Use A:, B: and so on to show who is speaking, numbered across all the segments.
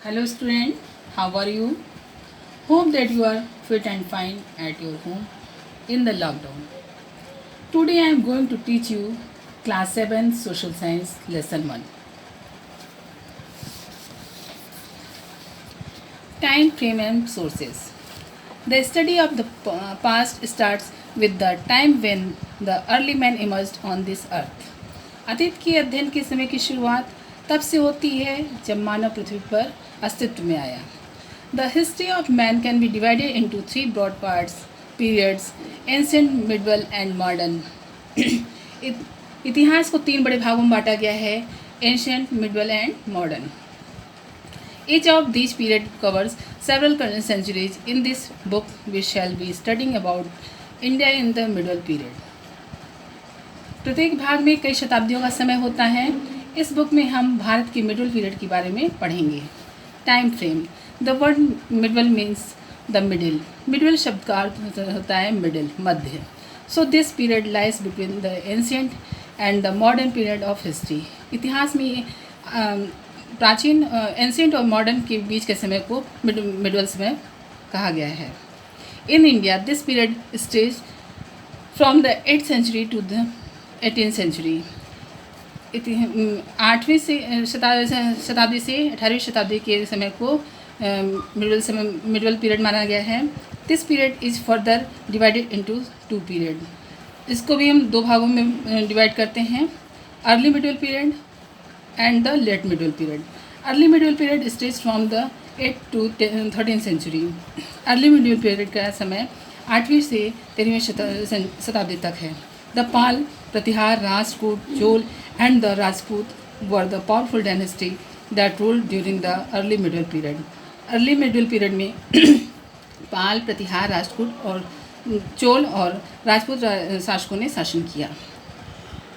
A: Hello student, how are you? Hope that you are fit and fine at your home in the lockdown. Today I am going to teach you class 7 social science lesson 1. Time frame and sources. The study of the past starts with the time when the early man emerged on this earth. अतीत के अध्ययन के समय की शुरुआत तब से होती है जब मानव पृथ्वी पर अस्तित्व में आया. The history of man can be divided into three broad parts, periods, ancient, medieval and modern. इतिहास को तीन बड़े भागों में बांटा गया है, ancient, medieval and modern. Each of these periods covers several centuries. In this book, we shall be studying about India in the medieval period. प्रत्येक भाग में कई शताब्दियों का समय होता है. इस बुक में हम भारत के मिडल पीरियड के बारे में पढ़ेंगे. Time frame. The word middle means the middle. Middle शब्द का अर्थ होता है middle, Madhya. So this period lies between the ancient and the modern period of history. इतिहास में प्राचीन एंशियंट और मॉडर्न के बीच के समय को मिडल समय कहा गया है. In India this period stage from the 8th century to the 18th century. 8वीं शताब्दी से 18वीं शताब्दी के समय को मिडल पीरियड माना गया है. This period is further divided into two period. इसको भी हम दो भागों में डिवाइड करते हैं, early middle period and the late medieval period. Early medieval period stays from the 8th to 13th century. Early medieval period का समय 8वीं से 13वीं शताब्दी तक है. The Pal, Pratihara, Rashtrakuta, Chola and the Rajput were the powerful dynasty that ruled during the early medieval period. Early medieval period में पाल, प्रतिहार, राष्ट्रकूट और चोल और राजपूत शासकों ने शासन किया.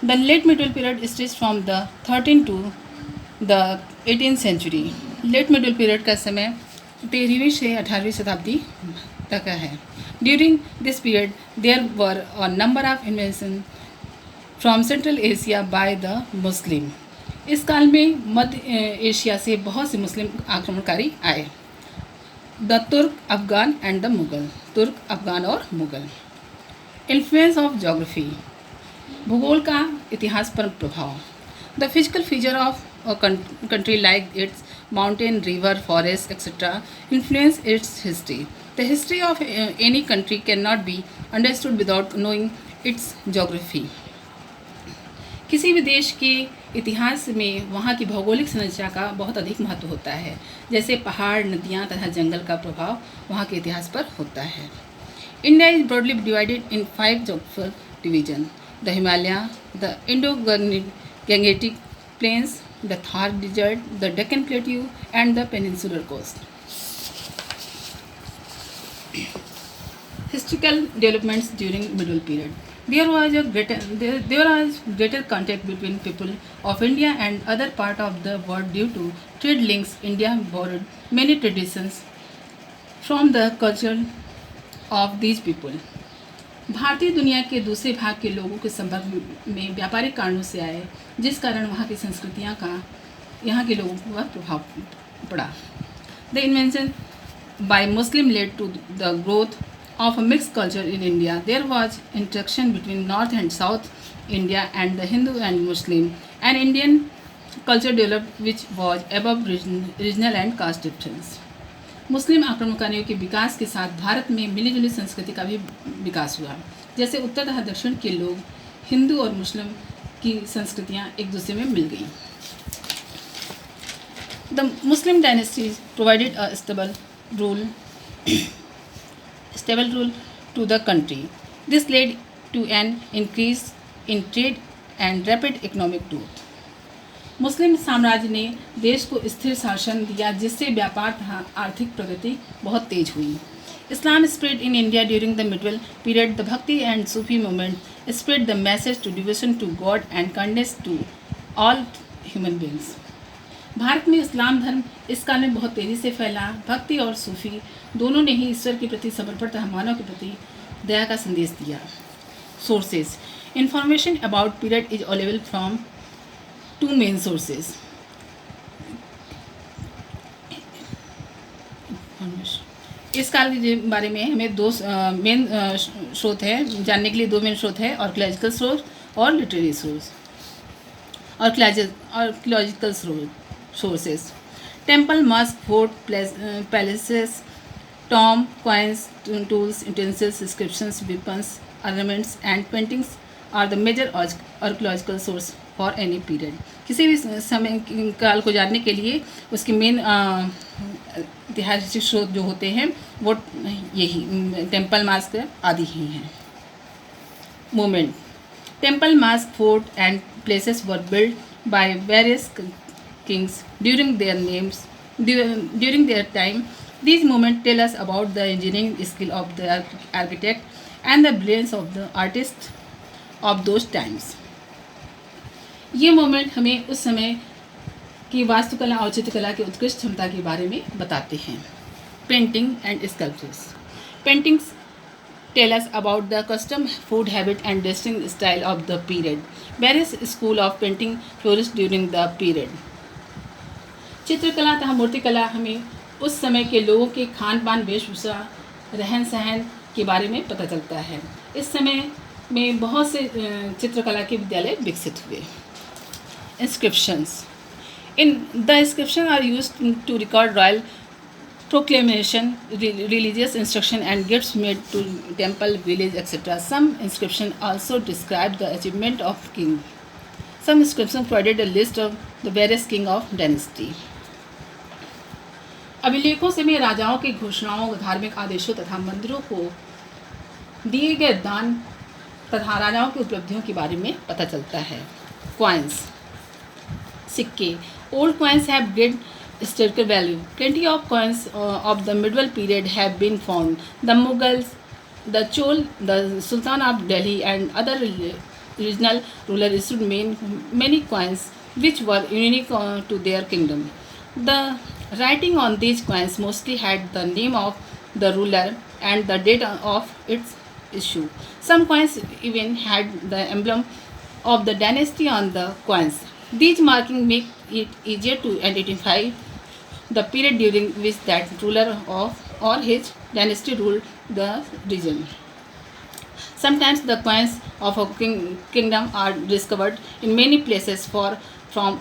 A: The late medieval period stretches from the 13th to the 18th century. Late medieval period का समय 13वीं से 18वीं शताब्दी तक का है. During this period, there were a number of invasions from Central Asia by the Muslim. इस काल में मध्य एशिया से बहुत से मुस्लिम आक्रमणकारी आए. The तुर्क, अफगान and the मुगल. तुर्क, अफगान और मुगल. Influence of geography. भूगोल का इतिहास पर प्रभाव. The physical feature of a country like it's mountain, river, forest etcetera influence it's history. The history of any country can not be understood without knowing it's geography. किसी भी देश के इतिहास में वहाँ की भौगोलिक संरचना का बहुत अधिक महत्व होता है, जैसे पहाड़, नदियाँ तथा जंगल का प्रभाव वहाँ के इतिहास पर होता है. India is broadly divided in 5 geographical division. The Himalaya, the Indo-Gangetic Plains, the Thar Desert, the Deccan Plateau, and the Peninsular Coast. Historical developments during Middle Period. There was greater contact between people of India and other part of the world due to trade links. India borrowed many traditions from the culture of these people. भारतीय दुनिया के दूसरे भाग के लोगों के संपर्क में व्यापारिक कारणों से आए, जिस कारण वहाँ की संस्कृतियाँ का यहाँ के लोगों पर प्रभाव पड़ा. The invention by Muslim led to the growth of a mix culture in India. There was interaction between north and south India and the Hindu and Muslim and Indian culture developed which was above regional and caste difference. Muslim आक्रमणकारियों के विकास के साथ भारत में मिलीजुली संस्कृति का भी विकास हुआ. जैसे उत्तर तथा दक्षिण के लोग, हिंदू और मुस्लिम की संस्कृतियाँ एक दूसरे में मिल गई. The Muslim dynasties provided a stable rule to the country. This led to an increase in trade and rapid economic growth. Muslim साम्राज्य ने देश को स्थिर शासन दिया, जिससे व्यापार तथा आर्थिक प्रगति बहुत तेज हुई. Islam spread in India during the middle period. The bhakti and Sufi movement spread the message to devotion to God and kindness to all human beings. भारत में इस्लाम धर्म इस काल में बहुत तेज़ी से फैला. भक्ति और सूफी दोनों ने ही ईश्वर के प्रति समर्पण तथा मानव के प्रति दया का संदेश दिया. Sources. Information about period is available from two main sources. इस काल के बारे में हमें दो मेन स्रोत है जानने के लिए, दो मेन स्रोत है, आर्कियोलॉजिकल सोर्स और literary source. Archaeological sources: temple, mosque, fort, palaces, tomb, coins, tools, utensils, inscriptions, weapons, ornaments and paintings are the major archaeological source for any period. किसी भी समय काल को जानने के लिए उसके मेन ऐतिहासिक स्रोत जो होते हैं वो यही टेम्पल, मास्क आदि ही हैं। Movement: temple, mask, fort and places were build by various kings during their time. These moments tell us about the engineering skill of the architect and the brilliance of the artists of those times. ये moment हमें उस समय की वास्तुकला और चित्रकला की उत्कृष्ट क्षमता के बारे में बताते हैं। Painting and sculptures: paintings tell us about the custom, food habit and dressing style of the period. Various school of painting flourished during the period. चित्रकला तथा मूर्तिकला हमें उस समय के लोगों के खान पान, वेशभूषा, रहन सहन के बारे में पता चलता है। इस समय में बहुत से चित्रकला के विद्यालय विकसित हुए। Inscriptions: in the inscription are used to record royal proclamation, religious instruction and gifts made to temple, village, etc. Some inscriptions also describe the achievement of king. Some inscriptions provided a list of the various king of dynasty. अभिलेखों से में राजाओं की घोषणाओं, धार्मिक आदेशों तथा मंदिरों को दिए गए दान तथा राजाओं की उपलब्धियों के बारे में पता चलता है। Coins: सिक्के. Old coins have great historical value. Plenty of coins of the medieval period have been found. The Mughals, the Chol, the Sultan of Delhi and other regional rulers issued many coins which were unique to their kingdom. The writing on these coins mostly had the name of the ruler and the date of its issue. Some coins even had the emblem of the dynasty on the coins. These markings make it easier to identify the period during which that ruler of or his dynasty ruled the region. Sometimes the coins of a kingdom are discovered in many places from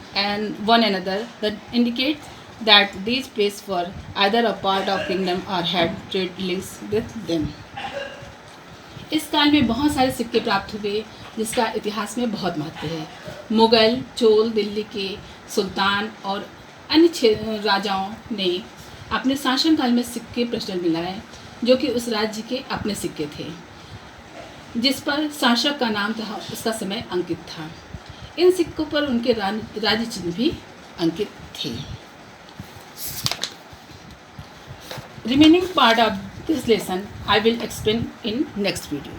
A: one another that indicates that these places were either a part of kingdom or had trade links with them. इस काल में बहुत सारे सिक्के प्राप्त हुए जिसका इतिहास में बहुत महत्व है। मुगल, चोल, दिल्ली के सुल्तान और अन्य राजाओं ने अपने शासनकाल में सिक्के प्रचलन में लाए जो कि उस राज्य के अपने सिक्के थे जिस पर शासक का नाम तथा उसका समय अंकित था। इन सिक्कों पर उनके राज्य चिन्ह भी अंकित थे। Remaining part of this lesson I will explain in next video.